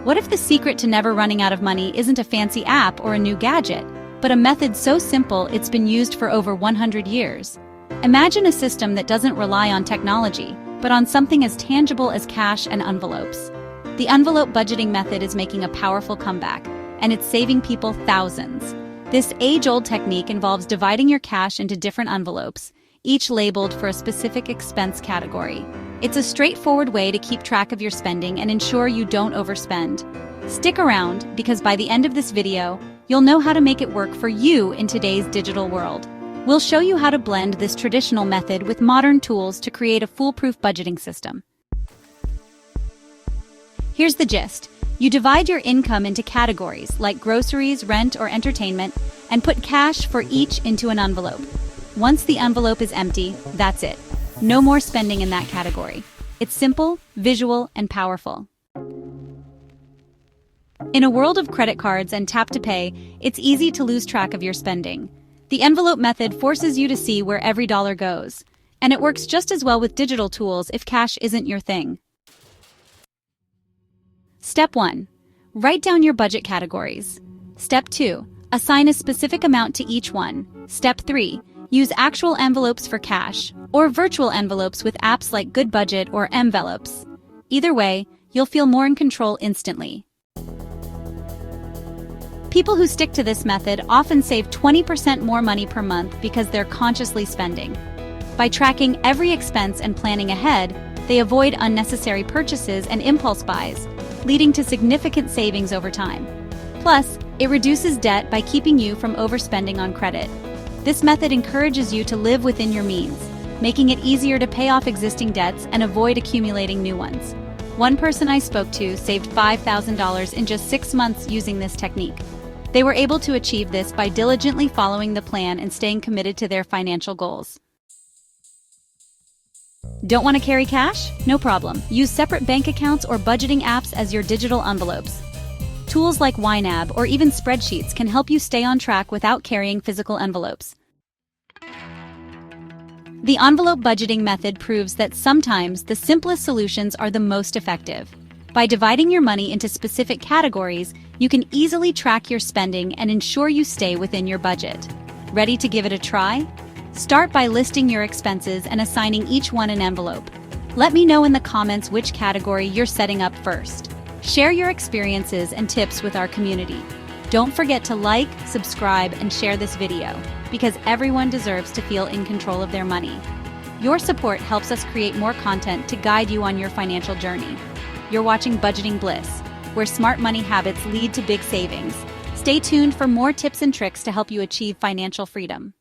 What if the secret to never running out of money isn't a fancy app or a new gadget, but a method so simple it's been used for over 100 years? Imagine a system that doesn't rely on technology, but on something as tangible as cash and envelopes. The envelope budgeting method is making a powerful comeback, and it's saving people thousands. This age-old technique involves dividing your cash into different envelopes, each labeled for a specific expense category. It's a straightforward way to keep track of your spending and ensure you don't overspend. Stick around, because by the end of this video, you'll know how to make it work for you in today's digital world. We'll show you how to blend this traditional method with modern tools to create a foolproof budgeting system. Here's the gist. You divide your income into categories like groceries, rent, or entertainment, and put cash for each into an envelope. Once the envelope is empty, that's it. No more spending in that category. It's simple, visual, and powerful. In a world of credit cards and tap to pay, it's easy to lose track of your spending. The envelope method forces you to see where every dollar goes, and it works just as well with digital tools if cash isn't your thing. Step 1. Write down your budget categories. Step 2. Assign a specific amount to each one. Step 3. Use actual envelopes for cash, or virtual envelopes with apps like Good Budget or Envelopes. Either way, you'll feel more in control instantly. People who stick to this method often save 20% more money per month because they're consciously spending. By tracking every expense and planning ahead, they avoid unnecessary purchases and impulse buys, leading to significant savings over time. Plus, it reduces debt by keeping you from overspending on credit. This method encourages you to live within your means, making it easier to pay off existing debts and avoid accumulating new ones. One person I spoke to saved $5,000 in just 6 months using this technique. They were able to achieve this by diligently following the plan and staying committed to their financial goals. Don't want to carry cash? No problem. Use separate bank accounts or budgeting apps as your digital envelopes. Tools like YNAB or even spreadsheets can help you stay on track without carrying physical envelopes. The envelope budgeting method proves that sometimes the simplest solutions are the most effective. By dividing your money into specific categories, you can easily track your spending and ensure you stay within your budget. Ready to give it a try? Start by listing your expenses and assigning each one an envelope. Let me know in the comments which category you're setting up first. Share your experiences and tips with our community. Don't forget to like, subscribe, and share this video, because everyone deserves to feel in control of their money. Your support helps us create more content to guide you on your financial journey. You're watching Budgeting Bliss, where smart money habits lead to big savings. Stay tuned for more tips and tricks to help you achieve financial freedom.